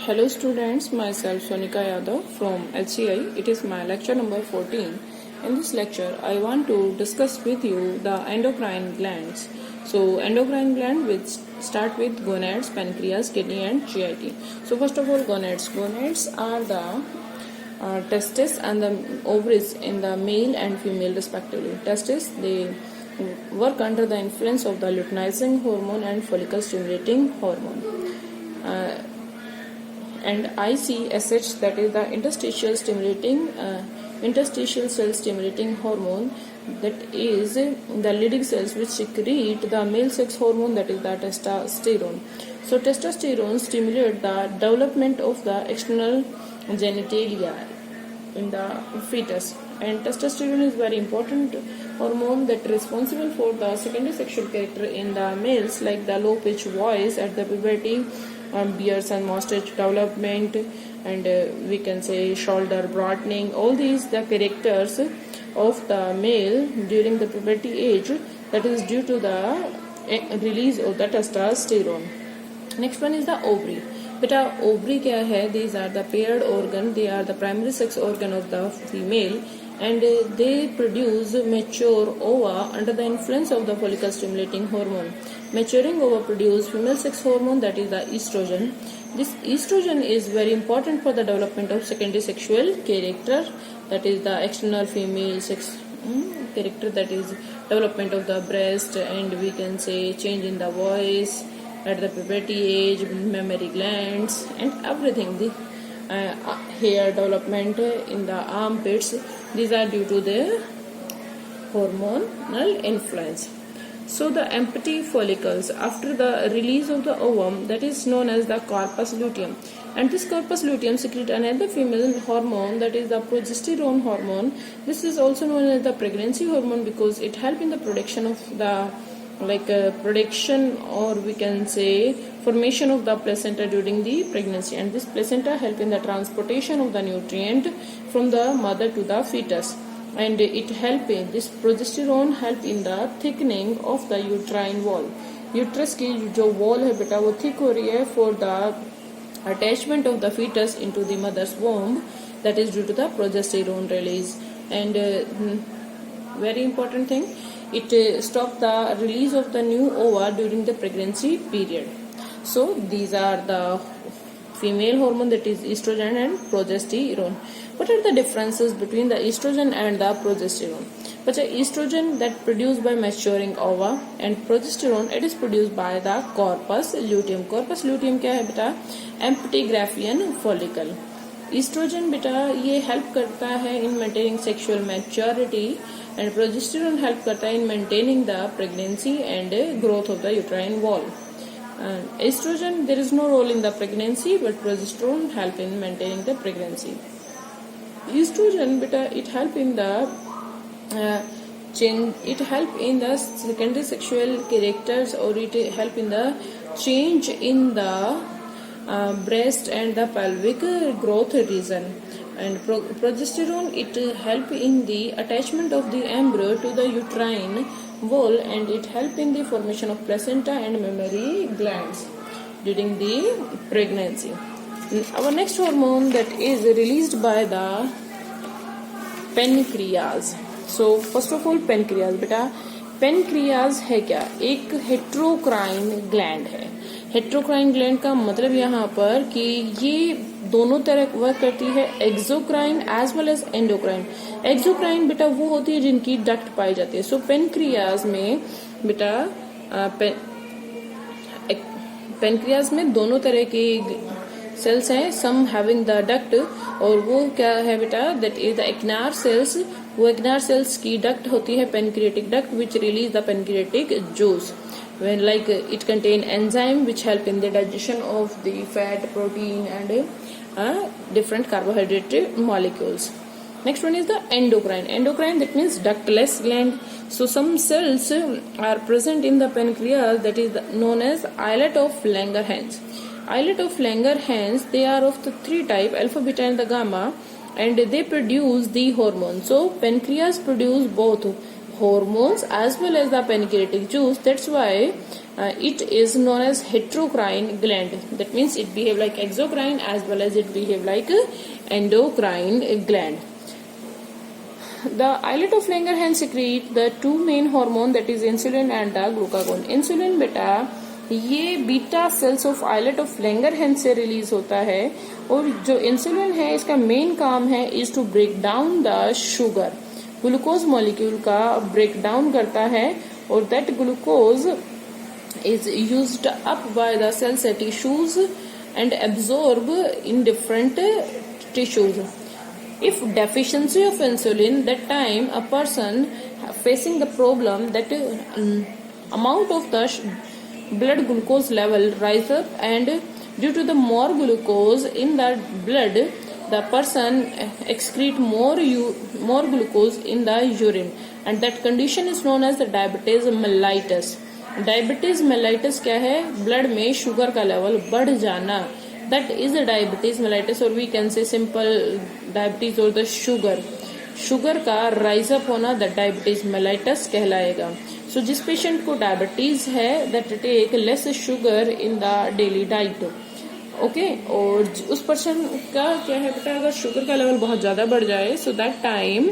Hello students, myself Sonika Yadav from HCI. It is my lecture number 14. In this lecture, I want to discuss with you the endocrine glands. So endocrine gland which start with gonads, pancreas, kidney and GIT. So first of all, gonads. Gonads are the testes and the ovaries in the male and female respectively. Testes, they work under the influence of the luteinizing hormone and follicle stimulating hormone. And ICSH, that is the interstitial cell stimulating hormone, that is the leading cells which secrete the male sex hormone, that is the testosterone. So testosterone stimulates the development of the external genitalia in the fetus, and testosterone is very important hormone that is responsible for the secondary sexual character in the males, like the low pitch voice at the puberty, beards and mustache development, and we can say shoulder broadening. All these the characters of the male during the puberty age, that is due to the release of the testosterone. Next one is the ovary. Beta, ovary kya hai? These are the paired organ. They are the primary sex organ of the female, and they produce mature ova under the influence of the follicle stimulating hormone. Maturing ova produce female sex hormone, that is the estrogen. This estrogen is very important for the development of secondary sexual character, that is the external female sex character, that is development of the breast, and we can say change in the voice at the puberty age, mammary glands and everything. The hair development in the armpits, these are due to the hormonal influence. So the empty follicles after the release of the ovum, that is known as the corpus luteum, and this corpus luteum secrete another female hormone, that is the progesterone hormone. This is also known as the pregnancy hormone because it helps in the production of the production, or we can say formation of the placenta during the pregnancy, and this placenta help in the transportation of the nutrient from the mother to the fetus, and it help in this progesterone help in the thickening of the uterine wall. Uterus की जो wall है बेटा वो thick हो रही है for the attachment of the fetus into the mother's womb, that is due to the progesterone release. And very important thing, it stop the release of the new ova during the pregnancy period. So these are the female hormone, that is estrogen and progesterone. What are the differences between the estrogen and the progesterone? But estrogen that produced by maturing ova, and progesterone it is produced by the corpus luteum. Corpus luteum क्या है बेटा? Epigraphian follicle. Estrogen बेटा ये help करता है in maintaining sexual maturity, and progesterone help करता है in maintaining the pregnancy and growth of the uterine wall. Estrogen, there is no role in the pregnancy, but progesterone help in maintaining the pregnancy. Estrogen beta it help in the change, it help in the secondary sexual characters, or it help in the change in the breast and the pelvic growth region. And progesterone it help in the attachment of the embryo to the uterine wall, and it help in the formation of placenta and mammary glands during the pregnancy. Our next hormone that is released by the pancreas. So first of all pancreas बेटा, pancreas है क्या? एक heterocrine gland है. Heterocrine gland का मतलब यहाँ पर कि ये दोनों तरह वर्क करती है, exocrine as well as endocrine. Exocrine बेटा वो होती है जिनकी डक्ट पाई जाती है. सो पेनक्रियाज में बेटा पेनक्रियाज में दोनों तरह की सेल्स हैं, सम हैविंग द डक्ट, और वो क्या है बेटा? That is the acinar cells. वो एक्नार सेल्स की डक्ट होती है pancreatic duct which release the pancreatic juice. When it contain enzyme which help in the digestion of the fat, protein and different carbohydrate molecules. Next one is the endocrine. Endocrine, that means ductless gland. So some cells are present in the pancreas, that is known as islet of Langerhans. Islet of Langerhans, they are of the three type, alpha, beta and the gamma, and they produce the hormone. So pancreas produce both hormones as well as the pancreatic juice. That's why it is known as heterocrine gland. That means it behave like exocrine as well as it behave like endocrine gland. The islet of Langerhans secrete the two main hormone, that is insulin and the glucagon. Insulin बेटा ये beta cells of islet of Langerhans से release होता है, और जो insulin है इसका main काम है is to break down the sugar, glucose molecule का ब्रेक डाउन करता है, और that glucose is used up by the cells tissues and absorb in different tissues. If deficiency of insulin, that time a person facing the problem that amount of the blood glucose level rise up, and due to the more glucose in the blood, the person excrete more glucose in the urine, and that condition is known as the diabetes mellitus. Diabetes mellitus क्या है? Blood में sugar का level बढ़ जाना, that is a diabetes mellitus, और we can say simple diabetes और the sugar का rise up होना दैट डायबिटीज मेलाइटिस कहलाएगा. सो जिस पेशेंट को डायबिटीज है that take less sugar in the daily diet. Okay, और उस पर्सन का क्या है बेटा, अगर शुगर का लेवल बहुत ज्यादा बढ़ जाए, सो that time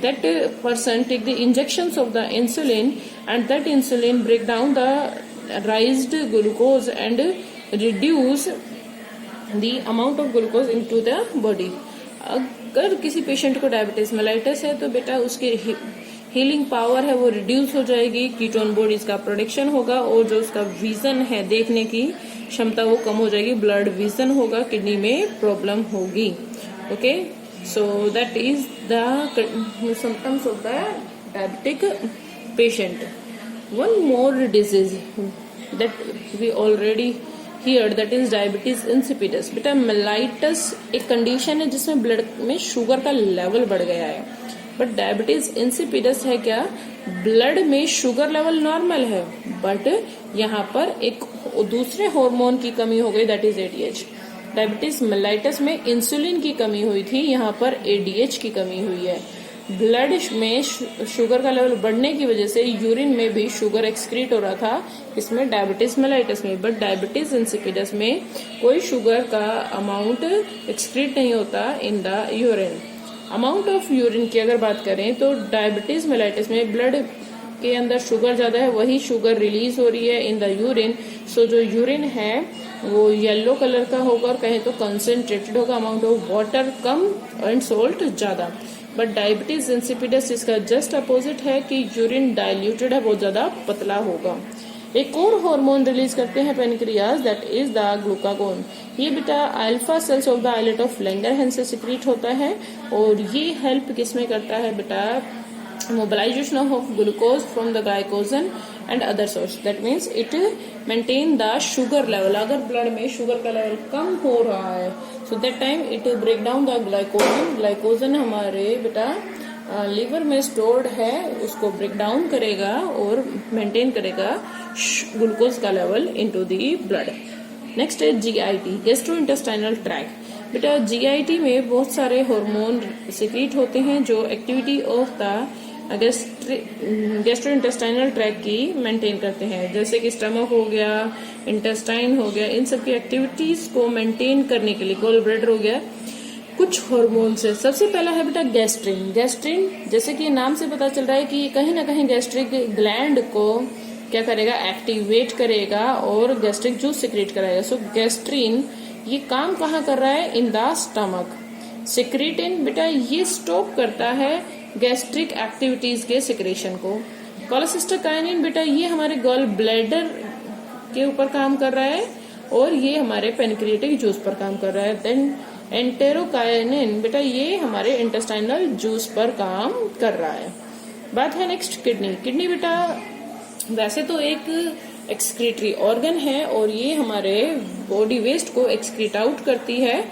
that person take the injections of the insulin, and that insulin break down the raised glucose and reduce the amount of glucose into the body. अगर किसी पेशेंट को डायबिटीज मेलाइटिस है तो बेटा उसकी हीलिंग पावर है वो reduce हो जाएगी, कीटोन बॉडीज का प्रोडक्शन होगा, और जो उसका विजन है देखने की क्षमता वो कम हो जाएगी, ब्लड विजन होगा, किडनी में प्रॉब्लम होगी. Okay, so that is the symptoms of the diabetic patient. One more disease that we already heard, that is diabetes insipidus. बेटा मेलाइटस एक कंडीशन है जिसमें ब्लड में शुगर का लेवल बढ़ गया है, बट डायबिटीज इंसिपिडस है क्या? ब्लड में शुगर लेवल नॉर्मल है, बट यहाँ पर एक दूसरे हार्मोन की कमी हो गई, that is ADH. Diabetes mellitus में इंसुलिन की कमी हुई थी, यहाँ पर एडीएच की कमी हुई है. ब्लड में शुगर का लेवल बढ़ने की वजह से यूरिन में भी शुगर एक्सक्रीट हो रहा था, इसमें डायबिटीज मेलाइटिस में. बट डायबिटीज इंसिपिडस में कोई शुगर का अमाउंट एक्सक्रीट नहीं होता in the urine. Amount of urine की अगर बात करें तो डायबिटीज मेलाइटिस में ब्लड के अंदर शुगर ज्यादा है, वही शुगर रिलीज हो रही है इन द यूरिन. सो जो यूरिन है वो येलो कलर का होगा, और कहें तो कंसेंट्रेटेड होगा, amount of water come and salt ज्यादा. बट डायबिटीज इंसिपिडस इसका जस्ट अपोजिट है कि यूरिन डाइल्यूटेड है, बहुत ज्यादा पतला होगा. एक और हार्मोन रिलीज करते हैं pancreas, that is the glucagon. ये बेटा alpha cells of the islet of Langerhans से सिक्रीट होता है, और ये हेल्प किसमें करता है बेटा? mobilization of glucose from the glycogen and other source. That means it maintain the sugar level. अगर ब्लड में शुगर का लेवल कम हो रहा है, so that time it break down the glycogen. Glycogen हमारे बेटा लीवर में स्टोर्ड है, उसको ब्रेक डाउन करेगा और मेंटेन करेगा ग्लूकोज का level into the blood. Next है जीआईटी, गैस्ट्रोइंटेस्टाइनल ट्रैक्ट. बेटा जीआईटी में बहुत सारे हार्मोन सिक्रीट होते हैं जो activity of the gastrointestinal tract की मेंटेन करते हैं, जैसे कि स्टमक हो गया, इंटेस्टाइन हो गया, इन सब की एक्टिविटीज को मेंटेन करने के लिए गॉल ब्लैडर हो गया, कुछ हार्मोन्स है. सबसे पहला है बेटा गैस्ट्रिन. गैस्ट्रिन जैसे कि नाम से पता चल रहा है कि कहीं ना कहीं गैस्ट्रिक ग्लैंड को क्या करेगा? एक्टिवेट करेगा और गैस्ट्रिक जूस सिक्रेट कराएगा. सो गैस्ट्रिन ये काम कहाँ कर रहा है? In the stomach. सिक्रेटिन बेटा ये स्टॉप करता है गैस्ट्रिक एक्टिविटीज के सिक्रेशन को. कोलेसिस्टोकाइनिन बेटा ये हमारे गॉल ब्लैडर के ऊपर काम कर रहा है, और ये हमारे पेनक्रिएटिक जूस पर काम कर रहा है. देन एंटेरोकाइनिन बेटा ये हमारे इंटेस्टाइनल जूस पर काम कर रहा है. बात है नेक्स्ट किडनी. किडनी बेटा वैसे तो एक एक्सक्रीटरी ऑर्गन है, और ये हमारे बॉडी वेस्ट को एक्सक्रीट आउट करती है,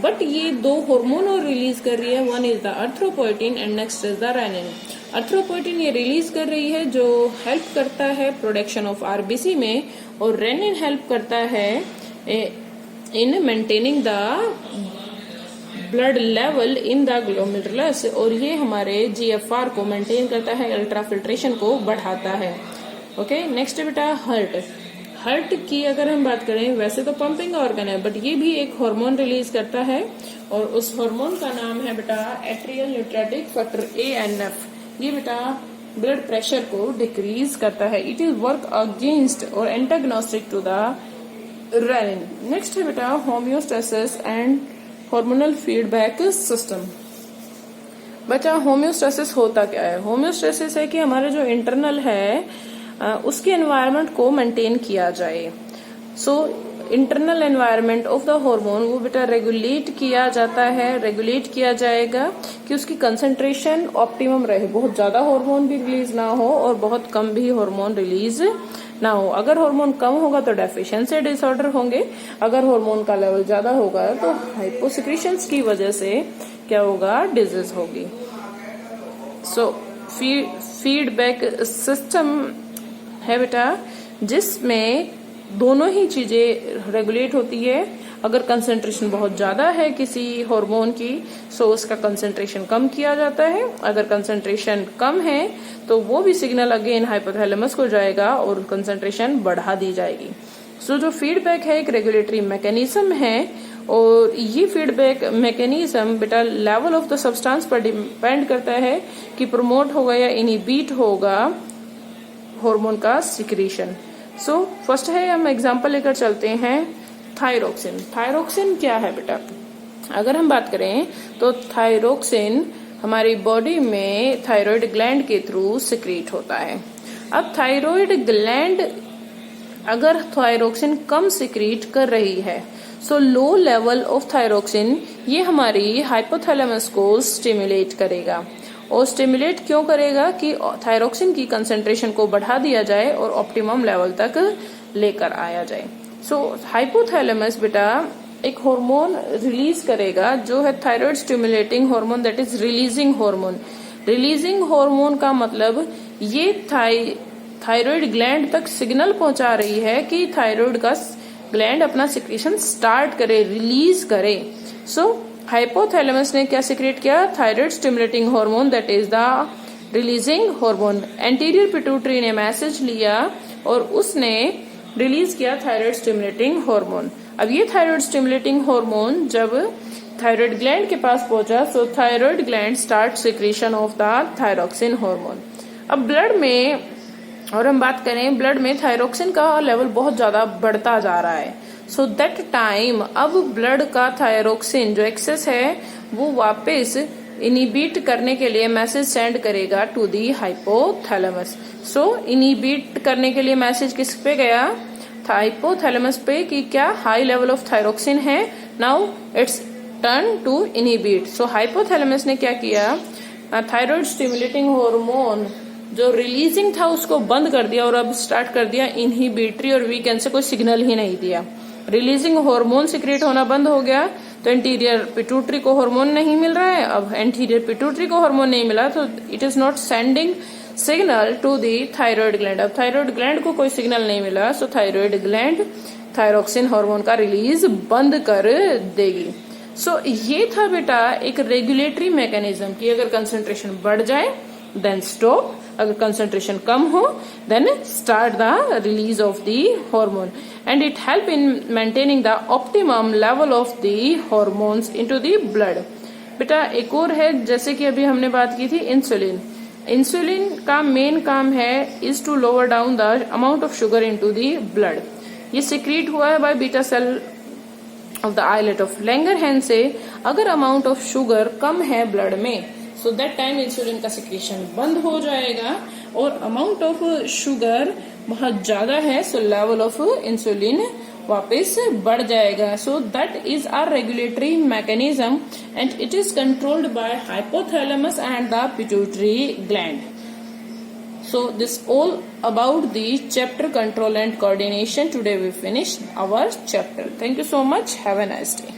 बट ये दो हार्मोन और रिलीज कर रही है. One is the erythropoietin and next is the renin. Erythropoietin ये रिलीज कर रही है जो हेल्प करता है प्रोडक्शन ऑफ आरबीसी में, और रेनिन हेल्प करता है in maintaining the blood level in the glomerulus, और ये हमारे GFR को मेंटेन करता है, अल्ट्राफिल्ट्रेशन को बढ़ाता है। ओके, नेक्स्ट बेटा हार्ट। हार्ट की अगर हम बात करें, वैसे तो पंपिंग ऑर्गन है, बट ये भी एक हार्मोन रिलीज करता है, और उस हार्मोन का नाम है बेटा एट्रियल न्यूट्रेटिक फैक्टर ANF। ये बेटा ब्लड प्रेशर को डिक्रीज करता है। इट इज वर्क अगेंस्ट और antagonistic to the renin. Next है बेटा homeostasis and hormonal feedback system. बच्चा होम्योस्टेसिस होता क्या है? होम्योस्टेसिस है कि हमारे जो इंटरनल है उसके एनवायरनमेंट को मेंटेन किया जाए। So internal environment of the hormone वो बेटा रेगुलेट किया जाता है, रेगुलेट किया जाएगा कि उसकी कंसंट्रेशन ऑप्टिमम रहे, बहुत ज्यादा हार्मोन भी रिलीज ना हो और बहुत कम भी हार्मोन रिलीज ना हो। अगर हार्मोन कम होगा तो डेफिशिएंसी डिसऑर्डर होंगे, अगर हार्मोन का लेवल ज्यादा होगा तो हाइपोसिक्रीशंस की वजह से क्या होगा? डिजीज होगी। सो फीडबैक सिस्टम है बेटा जिसमें दोनों ही चीजें रेगुलेट होती है। अगर कंसंट्रेशन बहुत ज्यादा है किसी हार्मोन की सो उसका कंसंट्रेशन कम किया जाता है, अगर कंसंट्रेशन कम है तो वो भी सिग्नल अगेन हाइपोथैलेमस को जाएगा और कंसंट्रेशन बढ़ा दी जाएगी। सो जो फीडबैक है एक रेगुलेटरी मैकेनिज्म है, और ये फीडबैक मैकेनिज्म बेटा लेवल ऑफ द सब्सटेंस पर डिपेंड करता है कि प्रमोट होगा या इनहिबिट होगा हार्मोन का सिक्रीशन। सो फर्स्ट है, हम एग्जांपल लेकर चलते हैं थायरोक्सिन। थायरोक्सिन क्या है बेटा? अगर हम बात करें तो थायरोक्सिन हमारी बॉडी में थायराइड ग्लैंड के थ्रू सिक्रीट होता है। अब थायराइड ग्लैंड अगर थायरोक्सिन कम सिक्रीट कर रही है सो लो लेवल ऑफ थायरोक्सिन ये हमारी हाइपोथैलेमस को स्टिमुलेट करेगा। और स्टिमुलेट क्यों करेगा? कि थायरोक्सिन की कंसंट्रेशन को बढ़ा दिया जाए और ऑप्टिमम लेवल तक लेकर आया जाए। सो हाइपोथैलेमस बेटा एक हार्मोन रिलीज करेगा जो है thyroid stimulating hormone, that is releasing hormone. Releasing hormone का मतलब ये थायराइड ग्लैंड तक सिग्नल पहुंचा रही है कि थायराइड का ग्लैंड अपना सिक्रीशन स्टार्ट करे, रिलीज करे। सो हाइपोथैलेमस ने क्या सिक्रेट किया? Thyroid stimulating hormone, that is the releasing hormone. Anterior pituitary ने मैसेज लिया और उसने रिलीज किया थायराइड स्टिमुलेटिंग हार्मोन। अब ये थायराइड स्टिमुलेटिंग हार्मोन जब थायराइड ग्लैंड के पास पहुंचा so thyroid gland start secretion of the thyroxine hormone. अब ब्लड में और हम बात करें, ब्लड में थायरोक्सिन का लेवल बहुत ज्यादा बढ़ता जा रहा है। सो दैट टाइम अब ब्लड का थायरोक्सिन जो एक्सेस है वो वापस इनहिबिट करने के लिए मैसेज सेंड करेगा to the hypothalamus. So inhibit करने के लिए मैसेज किस पे गया? हाइपोथैलेमस पे कि क्या हाई लेवल ऑफ थायरोक्सिन है, now it's turn to inhibit. So hypothalamus ने क्या किया? थायराइड स्टिमुलेटिंग हार्मोन जो रिलीजिंग था उसको बंद कर दिया और अब स्टार्ट कर दिया इनहिबिटरी, और वीकेंड से कोई सिग्नल ही नहीं दिया। रिलीजिंग हार्मोन सिक्रेट होना बंद हो गया तो एंटीरियर पिट्यूटरी को हार्मोन नहीं मिल रहा है। अब एंटीरियर पिट्यूटरी को हार्मोन नहीं मिला तो it is not sending signal to the thyroid gland. अब थायराइड ग्लैंड को कोई सिग्नल नहीं मिला so thyroid gland thyroxine hormone का रिलीज बंद कर देगी। सो ये था बेटा एक रेगुलेटरी मैकेनिज्म कि अगर कंसंट्रेशन बढ़ जाए देन स्टॉप, अगर कंसंट्रेशन कम हो then start the release of the hormone, and it help in maintaining the optimum level of the hormones into the blood। बेटा एक और है, जैसे कि अभी हमने बात की थी इंसुलिन। इंसुलिन का मेन काम है is to lower down the amount of sugar into the blood. ये सिक्रीट हुआ है by beta cell of the islet of Langerhans से। अगर अमाउंट ऑफ शुगर कम है ब्लड में सो दैट टाइम इंसुलिन का सिक्रीशन बंद हो जाएगा, और अमाउंट ऑफ शुगर बहुत ज्यादा है सो लेवल ऑफ इंसुलिन वापस बढ़ जाएगा। So that is our regulatory mechanism and it is controlled by hypothalamus and the pituitary gland. So this all about the chapter control and coordination. Today we finished our chapter. Thank you so much. Have a nice day.